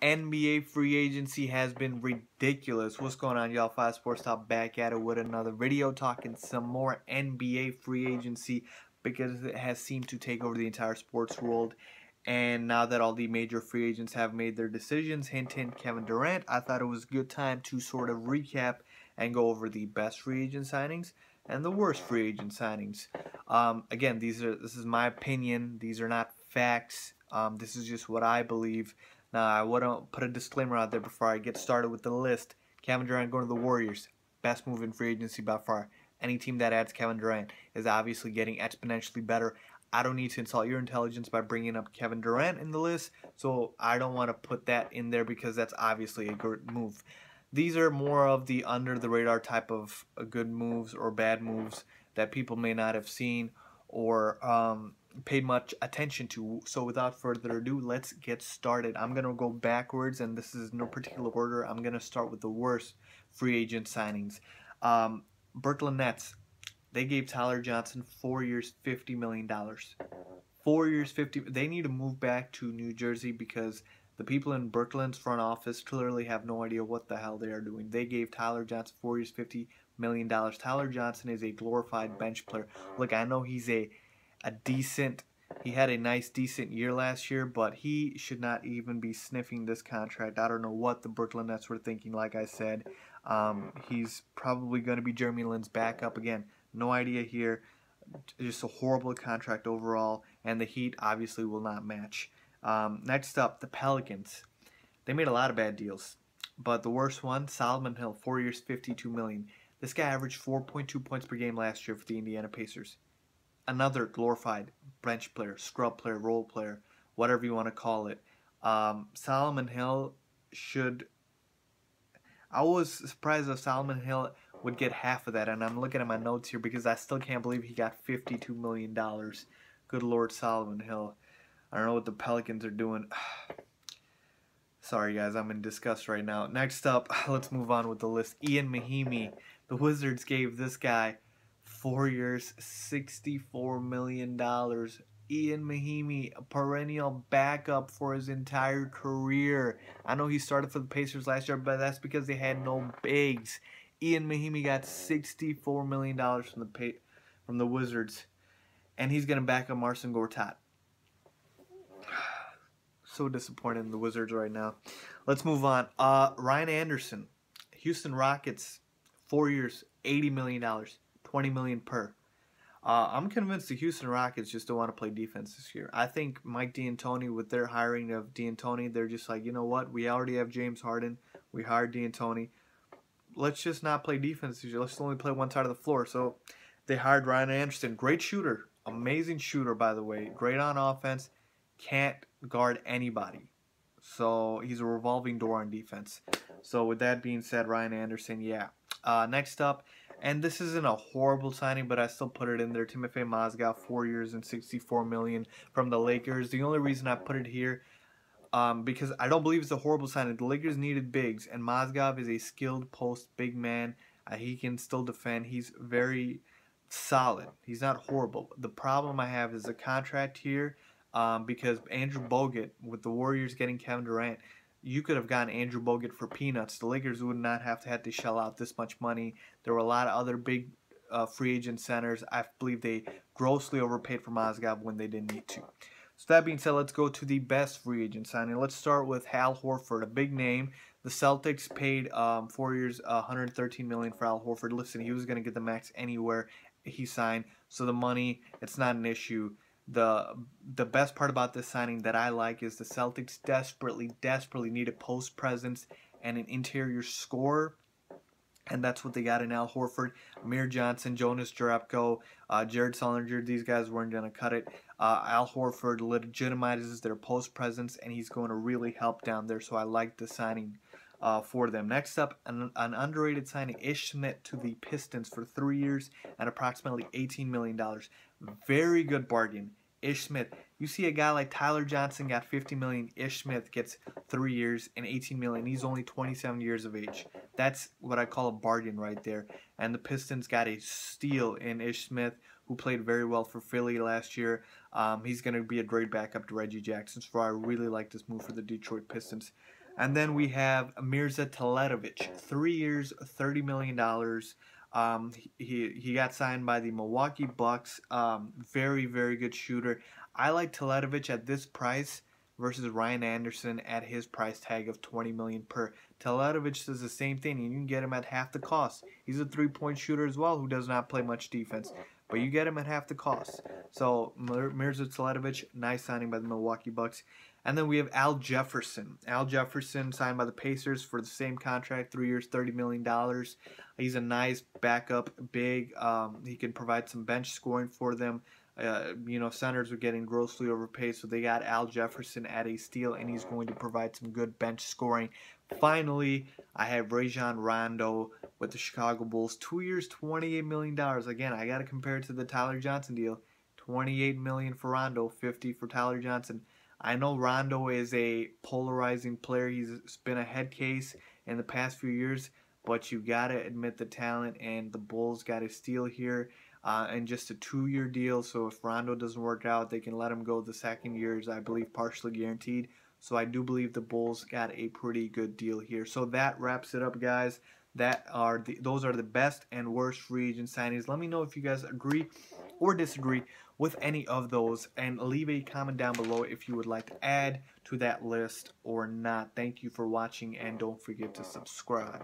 NBA free agency has been ridiculous. What's going on, y'all? 5 Sports Talk back at it with another video talking some more NBA free agency because it has seemed to take over the entire sports world. And now that all the major free agents have made their decisions, hint hint Kevin Durant, I thought it was a good time to sort of recap and go over the best free agent signings and the worst free agent signings. Again, this is my opinion. These are not facts. This is just what I believe. Now, I want to put a disclaimer out there before I get started with the list. Kevin Durant going to the Warriors. Best move in free agency by far. Any team that adds Kevin Durant is obviously getting exponentially better. I don't need to insult your intelligence by bringing up Kevin Durant in the list, so I don't want to put that in there because that's obviously a good move. These are more of the under-the-radar type of good moves or bad moves that people may not have seen or paid much attention to. So without further ado, let's get started. I'm going to go backwards, and this is no particular order. I'm going to start with the worst free agent signings. Brooklyn Nets, they gave Tyler Johnson 4 years, $50 million. 4 years, 50. They need to move back to New Jersey because the people in Brooklyn's front office clearly have no idea what the hell they are doing. They gave Tyler Johnson 4 years, $50 million. Tyler Johnson is a glorified bench player. Look, I know he's he had a nice, decent year last year, but he should not even be sniffing this contract. I don't know what the Brooklyn Nets were thinking, like I said. He's probably going to be Jeremy Lin's backup again. No idea here. Just a horrible contract overall, and the Heat obviously will not match. Next up, the Pelicans. They made a lot of bad deals, but the worst one, Solomon Hill, 4 years, $52 million. This guy averaged 4.2 points per game last year for the Indiana Pacers. Another glorified bench player, scrub player, role player, whatever you want to call it. Solomon Hill should... I was surprised if Solomon Hill would get half of that, and I'm looking at my notes here because I still can't believe he got $52 million. Good Lord, Solomon Hill. I don't know what the Pelicans are doing. Sorry, guys, I'm in disgust right now. Next up, let's move on with the list. Ian Mahinmi. The Wizards gave this guy 4 years, $64 million. Ian Mahinmi, a perennial backup for his entire career. I know he started for the Pacers last year, but that's because they had no bigs. Ian Mahinmi got $64 million from the Wizards, and he's going to back up Marcin Gortat. So disappointed in the Wizards right now. Let's move on. Ryan Anderson, Houston Rockets, 4 years, $80 million, $20 million per. I'm convinced the Houston Rockets just don't want to play defense this year. I think Mike D'Antoni, with their hiring of D'Antoni, they're just like, you know what? We already have James Harden. We hired D'Antoni. Let's just not play defense this year. Let's only play one side of the floor. So they hired Ryan Anderson. Great shooter. Amazing shooter, by the way. Great on offense. Can't guard anybody. So he's a revolving door on defense. So with that being said, Ryan Anderson, yeah. Next up, and this isn't a horrible signing, but I still put it in there. Timofey Mozgov, 4 years and $64 million from the Lakers. The only reason I put it here, because I don't believe it's a horrible signing. The Lakers needed bigs, and Mozgov is a skilled post big man. He can still defend. He's very solid. He's not horrible. The problem I have is the contract here. Because Andrew Bogut, with the Warriors getting Kevin Durant, you could have gotten Andrew Bogut for peanuts. The Lakers would not have to shell out this much money. There were a lot of other big free agent centers. I believe they grossly overpaid for Mozgov when they didn't need to. So that being said, let's go to the best free agent signing. Let's start with Al Horford, a big name. The Celtics paid 4 years, $113 million for Al Horford. Listen, he was going to get the max anywhere he signed, so the money, it's not an issue. The best part about this signing that I like is the Celtics desperately need a post presence and an interior scorer, and that's what they got in Al Horford. Amir Johnson, Jonas Jerebko, Jared Sullinger, these guys weren't going to cut it. Al Horford legitimizes their post presence, and he's going to really help down there, so I like the signing for them. Next up, an underrated signing, Ish Smith to the Pistons for 3 years and approximately $18 million. Very good bargain. Ish Smith. You see a guy like Tyler Johnson got $50 million. Ish Smith gets 3 years and $18 million. He's only 27 years of age. That's what I call a bargain right there. And the Pistons got a steal in Ish Smith, who played very well for Philly last year. He's going to be a great backup to Reggie Jackson. So I really like this move for the Detroit Pistons. And then we have Mirza Teletovic, 3 years, $30 million. He got signed by the Milwaukee Bucks. Very, very good shooter. I like Teletovic at this price versus Ryan Anderson at his price tag of $20 million per. Teletovic does the same thing, and you can get him at half the cost. He's a three-point shooter as well who does not play much defense, but you get him at half the cost. So Mirza Teletovic, nice signing by the Milwaukee Bucks. And then we have Al Jefferson. Al Jefferson signed by the Pacers for the same contract, 3 years, $30 million. He's a nice backup big. He can provide some bench scoring for them. Centers are getting grossly overpaid, so they got Al Jefferson at a steal, and he's going to provide some good bench scoring. Finally, I have Rajon Rondo with the Chicago Bulls. 2 years, $28 million. Again, I got to compare it to the Tyler Johnson deal. $28 million for Rondo, $50 for Tyler Johnson. I know Rondo is a polarizing player. He's been a head case in the past few years, but you got to admit the talent, and the Bulls got a steal here. And just a 2-year deal, so if Rondo doesn't work out, they can let him go. The second year is, I believe, partially guaranteed. So I do believe the Bulls got a pretty good deal here. So that wraps it up, guys. Those are the best and worst free agent signings. Let me know if you guys agree or disagree with any of those, and leave a comment down below if you would like to add to that list or not. Thank you for watching, and don't forget to subscribe.